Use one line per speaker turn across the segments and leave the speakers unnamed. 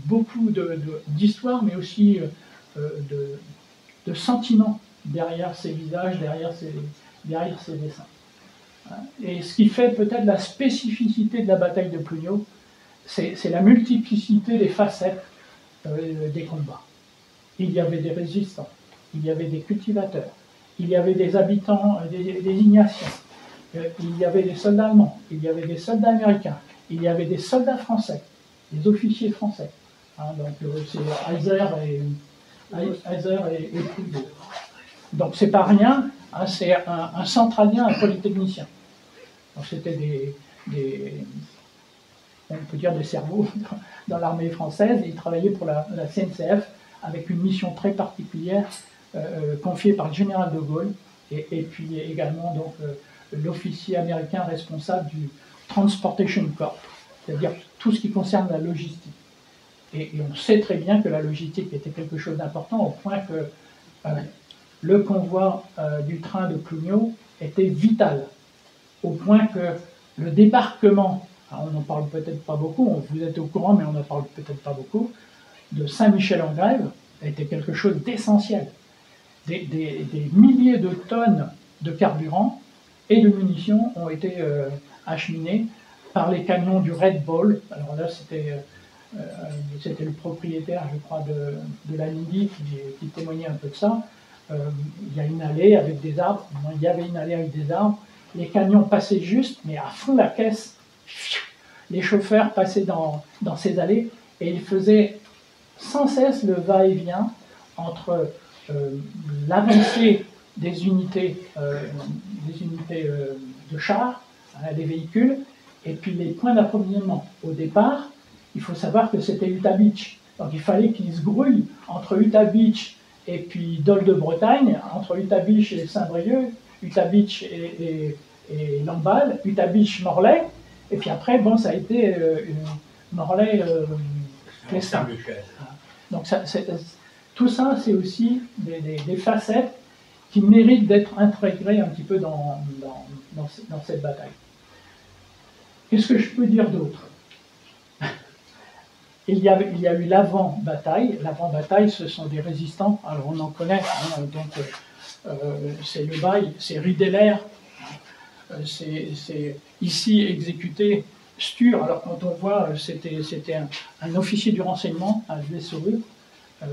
beaucoup d'histoire, mais aussi de sentiments derrière ces visages, derrière ces dessins. Et ce qui fait peut-être la spécificité de la bataille de Plouigneau, c'est la multiplicité des facettes des combats. Il y avait des résistants, il y avait des cultivateurs, il y avait des habitants, des Ignatiens, il y avait des soldats allemands, il y avait des soldats américains, il y avait des soldats français, des officiers français. Donc c'est Heiser et Plouigneau. Donc c'est pas rien, c'est un centralien, un polytechnicien. Donc c'était on peut dire des cerveaux dans l'armée française. Il travaillait pour la CNCF avec une mission très particulière confiée par le général de Gaulle et puis également donc l'officier américain responsable du Transportation Corps, c'est-à-dire tout ce qui concerne la logistique. Et on sait très bien que la logistique était quelque chose d'important au point que le convoi du train de Plouigneau était vital, au point que le débarquement, on n'en parle peut-être pas beaucoup, vous êtes au courant, mais on n'en parle peut-être pas beaucoup, de Saint-Michel-en-Grève était quelque chose d'essentiel. Des milliers de tonnes de carburant et de munitions ont été acheminées par les camions du Red Bull. Alors là, c'était le propriétaire, je crois, de la Libye qui témoignait un peu de ça. Il y a une allée avec des arbres, il y avait une allée avec des arbres, les camions passaient juste, mais à fond la caisse, les chauffeurs passaient dans ces allées et ils faisaient sans cesse le va-et-vient entre l'avancée des unités de chars, des véhicules, et puis les points d'approvisionnement. Au départ, il faut savoir que c'était Utah Beach, donc il fallait qu'ils se grouillent entre Utah Beach et puis Dol de Bretagne, entre Utah Beach et Saint-Brieuc, Utah Beach et Lamballe, Utah Beach, Morlaix, et puis après, bon, ça a été Morlaix, Saint-Michel. Donc tout ça, c'est aussi des facettes qui méritent d'être intégrées un petit peu dans cette bataille. Qu'est-ce que je peux dire d'autre? Il y a eu l'avant-bataille. L'avant-bataille, ce sont des résistants. Alors on en connaît, c'est le bail, c'est Rideler, c'est ici exécuté Stur. Alors quand on voit, c'était un officier du renseignement, un VSOE,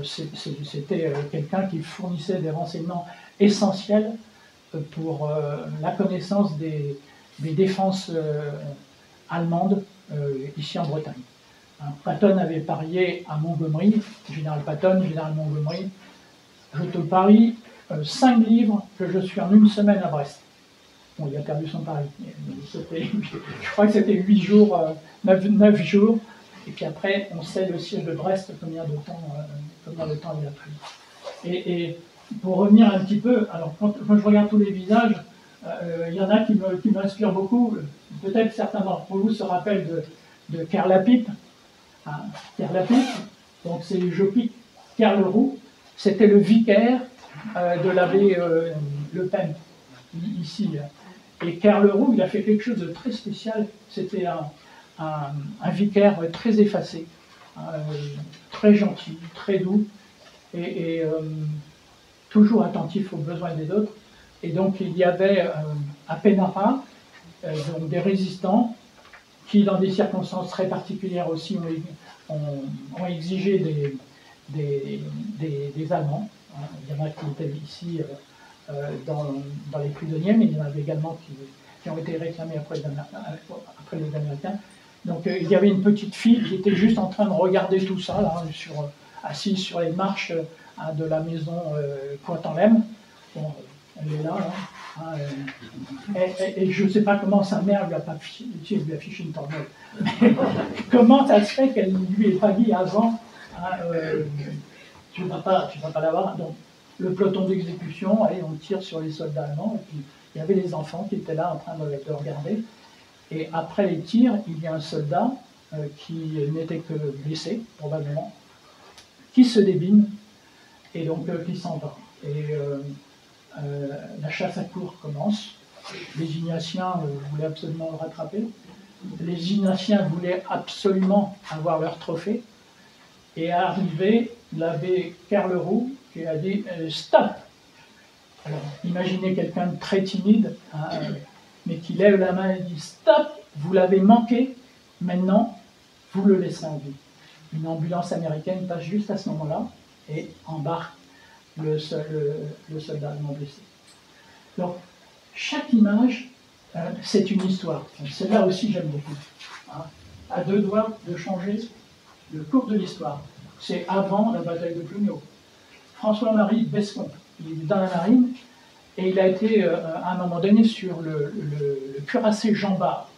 c'était quelqu'un qui fournissait des renseignements essentiels pour la connaissance des défenses allemandes ici en Bretagne. Patton avait parié à Montgomery, général Patton, général Montgomery, je te parie 5 livres que je suis en une semaine à Brest. Bon, il a perdu son pari. Je crois que c'était 8 jours, 9 jours. Et puis après, on sait le siège de Brest, combien de temps il a pris. Et pour revenir un petit peu, alors quand je regarde tous les visages, il y en a qui m'inspirent beaucoup. Peut-être certains d'entre vous se rappellent de Kerlapipe. Kerlapipe, donc c'est Jopic Kerleroux, c'était le vicaire de l'abbé Le Pen, ici. Et Kerleroux, il a fait quelque chose de très spécial. C'était un vicaire très effacé, très gentil, très doux, et toujours attentif aux besoins des autres. Et donc il y avait à Pénara donc des résistants qui, dans des circonstances très particulières aussi, ont exigé des Allemands. Il y en a qui étaient ici dans les prisonniers, mais il y en avait également qui ont été réclamés après les Américains. Donc il y avait une petite fille qui était juste en train de regarder tout ça, là, assise sur les marches de la maison Cointanlem. Bon, elle est là, et je ne sais pas comment sa mère lui a pas affiché une tornade. Mais comment ça se fait qu'elle ne lui ait pas dit avant, tu ne vas pas l'avoir. Donc le peloton d'exécution, allez, on tire sur les soldats allemands, et puis il y avait les enfants qui étaient là en train de regarder. Et après les tirs, il y a un soldat qui n'était que blessé, probablement, qui se débine, et donc qui s'en va. Et la chasse à courre commence. Les Ignatiens voulaient absolument le rattraper. Les Ignatiens voulaient absolument avoir leur trophée. Et est arrivé l'abbé Kerleroux qui a dit stop. Alors, imaginez quelqu'un de très timide, hein, mais qui lève la main et dit stop, vous l'avez manqué, maintenant, vous le laisserez en vie. Une ambulance américaine passe juste à ce moment-là et embarque le soldat allemand blessé. Donc, chaque image, c'est une histoire. Celle-là aussi, j'aime beaucoup. Hein, à deux doigts de changer le cours de l'histoire. C'est avant la bataille de Plougneau. François-Marie Bescon, il est dans la marine, et il a été, à un moment donné, sur le cuirassé Jean Bart.